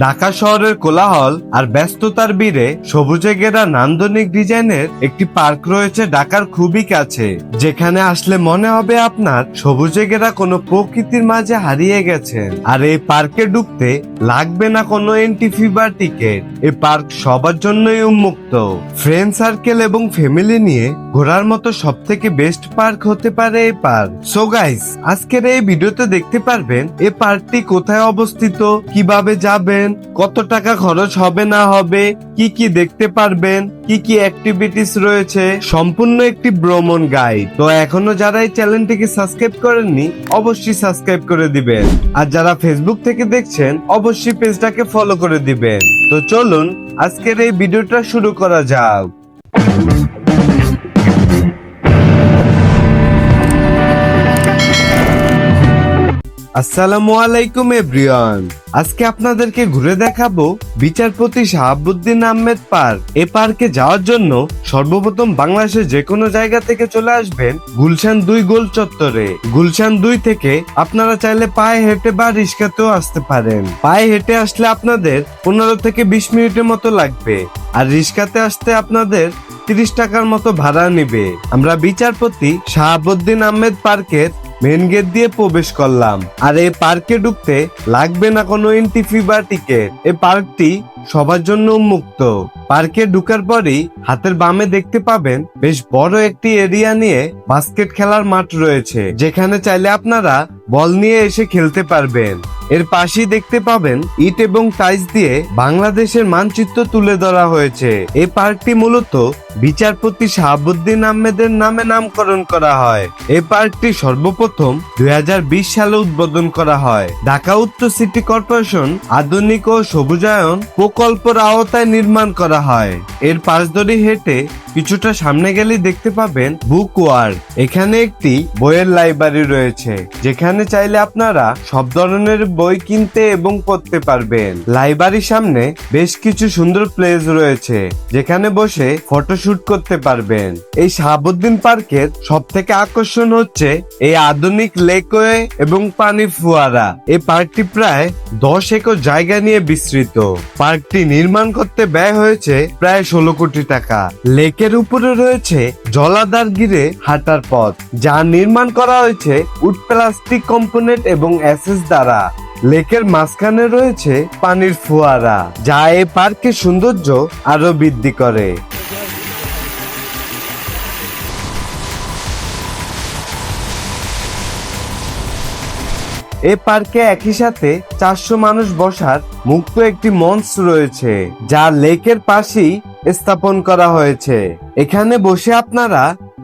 ঢাকা শহরের কোলাহল আর ব্যস্ততার ভিড়ে সবুজে ঘেরা নান্দনিক ডিজাইনের একটি পার্ক রয়েছে ঢাকার খুবই কাছে, যেখানে আসলে মনে হবে আপনার সবুজে ঘেরা কোনো প্রকৃতির মাঝে হারিয়ে গেছেন। আর এই পার্কে ঢুকতে লাগবে না কোনো এন্ট্রি ফি বা টিকিট। এই পার্ক সবার জন্যই উন্মুক্ত। ফ্রেন্ড সার্কেল এবং ফ্যামিলি নিয়ে ঘোরার মতো সব থেকে বেস্ট পার্ক হতে পারে এই পার্ক। সো গাইস, আজকের এই ভিডিওতে দেখতে পারবেন এই পার্কটি কোথায় অবস্থিত, কিভাবে যাবেন, কত টাকা খরচ হবে না হবে, কি কি দেখতে পারবেন, কি কি অ্যাক্টিভিটিস রয়েছে, সম্পূর্ণ একটি ভ্রমণ গাইড। তো এখনো যারা এই চ্যানেলটিকে সাবস্ক্রাইব করেননি অবশ্যই সাবস্ক্রাইব করে দিবেন, আর যারা ফেসবুক থেকে দেখছেন অবশ্যই পেজটাকে ফলো করে দিবেন। তো চলুন আজকের এই ভিডিওটা শুরু করা যাক। আসসালামু আলাইকুম এভরিওয়ান। আজকে আপনাদেরকে ঘুরে দেখাবো বিচারপতি শাহাবুদ্দিন আহমেদ পার্ক। এই পার্কে যাওয়ার জন্য সর্বপ্রথম বাংলাদেশের যে কোনো জায়গা থেকে চলে আসবেন গুলশান 2 গোল চত্বরে। গুলশান 2 থেকে আপনারা চাইলে পায়ে হেঁটে বা রিক্সাতেও আসতে পারেন। পায়ে হেঁটে আসলে আপনাদের 15 থেকে 20 মিনিটের মতো লাগবে, আর রিক্সাতে আসতে আপনাদের 30 টাকার মতো ভাড়া নিবে। আমরা বিচারপতি শাহাবুদ্দিন আহমেদ পার্কের মেন গেট দিয়ে প্রবেশ করলাম। আর এই পার্কে ঢুকতে লাগবে না কোনো এন্ট্রি ফি বা টিকিট। এই পার্কটি সবার জন্য উন্মুক্ত। পার্কে ঢুকার পরই হাতের বামে দেখতে পাবেন বেশ বড় একটি এরিয়া নিয়ে বাস্কেট খেলার মাঠ রয়েছে, যেখানে চাইলে আপনারা বল নিয়ে এসে খেলতে পারবেন। এর পাশেই দেখতে পাবেন ইট এবং টাইলস দিয়ে বাংলাদেশের মানচিত্র তুলে ধরা হয়েছে। এই পার্কটি মূলত বিচারপতি শাহাবুদ্দিন আহমেদের নামে নামকরণ করা হয়। এই পার্কটি সর্বপ্রথম 2020 সালে উদ্বোধন করা হয়। ঢাকা উত্তর সিটি কর্পোরেশন আধুনিক ও সবুজায়ন প্রকল্পের আওতায় নির্মাণ করা হয়। এর পাশ ধরে হেঁটে কিছুটা সামনে গেলেই দেখতে পাবেন বুক ওয়ার্ল্ড। এখানে একটি বইয়ের লাইব্রেরি রয়েছে, যেখানে চাইলে আপনারা সব ধরনের বই কিনতে এবং পড়তে পারবেন। লাইব্রেরির সামনে বেশ কিছু সুন্দর প্লেস রয়েছে, যেখানে বসে ফটোশুট করতে পারবেন। এই শাহাবুদ্দিন পার্কের সব থেকে আকর্ষণ হচ্ছে এই আধুনিক লেকওয়ে এবং পানি ফোয়ারা। এই পার্কটি প্রায় 10 একর জায়গা নিয়ে বিস্তৃত। পার্কটি নির্মাণ করতে ব্যয় হয়েছে প্রায় 16 কোটি টাকা। লেকের উপরে রয়েছে জলাধার ঘিরে হাঁটার পথ, যা নির্মাণ করা হয়েছে উড প্লাস্টিক কম্পোনেন্ট এবং এসএস দ্বারা। লেকের মাঝখানে রয়েছে পানির ফোয়ারা, যা এই পার্কের সৌন্দর্য আরো বৃদ্ধি করে। এই পার্কে একই সাথে 400 মানুষ বসার মুক্ত একটি মঞ্চ রয়েছে, যা লেকের পাশেই স্থাপন করা হয়েছে। এখানে বসে আপনারা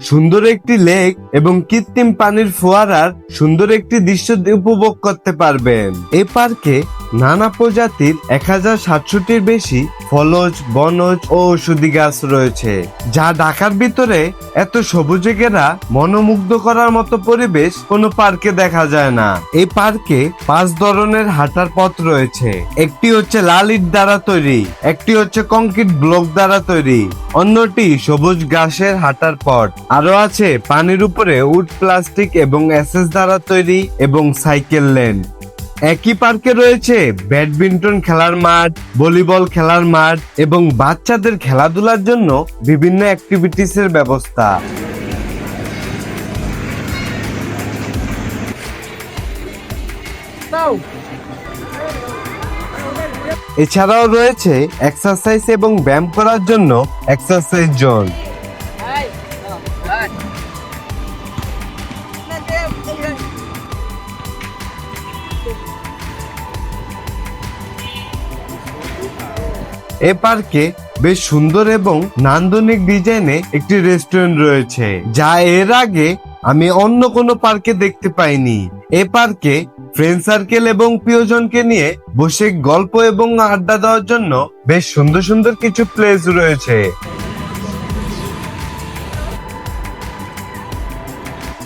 সুন্দর একটি লেক এবং কৃত্রিম পানির ফোয়ারার সুন্দর একটি দৃশ্য উপভোগ করতে পারবেন। এই পার্কে নানা প্রজাতির 1067টির বেশি ফলজ, বনজ ও ঔষধি গাছ রয়েছে, যা ঢাকার ভিতরে এত সবুজে ঘেরা মনোমুগ্ধ করার মতো পরিবেশ কোনো পার্কে দেখা যায় না। এই পার্কে 5 ধরনের হাঁটার পথ রয়েছে। একটি হচ্ছে লাল ইট দ্বারা তৈরি, একটি হচ্ছে কংক্রিট ব্লক দ্বারা তৈরি, অন্যটি সবুজ ঘাসের হাঁটার পথ। আরো আছে পানির উপরে উড প্লাস্টিক এবং এসএস দ্বারা তৈরি এবং সাইকেল লেন। একই পার্কে রয়েছে ব্যাডমিন্টন খেলার মাঠ, ভলিবল খেলার মাঠ এবং বাচ্চাদের খেলাধুলার জন্য বিভিন্ন অ্যাক্টিভিটিসের ব্যবস্থা। এছাড়াও রয়েছে এক্সারসাইজ এবং ব্যায়াম করার জন্য এক্সারসাইজ জোন। এ পার্কে বেশ সুন্দর এবং নান্দনিক ডিজাইনে একটি রেস্টুরেন্ট রয়েছে, যা এর আগে আমি অন্য কোনো পার্কে দেখতে পাইনি। এ পার্কে ফ্রেন্ড সার্কেল এবং প্রিয়জনকে নিয়ে বসে গল্প এবং আড্ডা দেওয়ার জন্য বেশ সুন্দর সুন্দর কিছু প্লেস রয়েছে।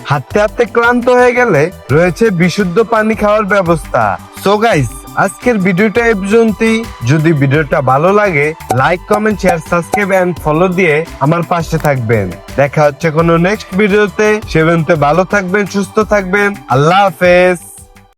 হাঁটতে হাঁটতে ক্লান্ত হয়ে গেলে রয়েছে বিশুদ্ধ পানি খাওয়ার ব্যবস্থা। সো গাইস, আজকের ভিডিওটা এই পর্যন্তই। যদি ভিডিওটা ভালো লাগে like, comment, share, subscribe and follow দিয়ে আমার পাশে থাকবেন। দেখা হচ্ছে কোনো নেক্সট ভিডিওতে। সে পর্যন্ত ভালো থাকবেন, সুস্থ থাকবেন। আল্লাহ হাফেজ।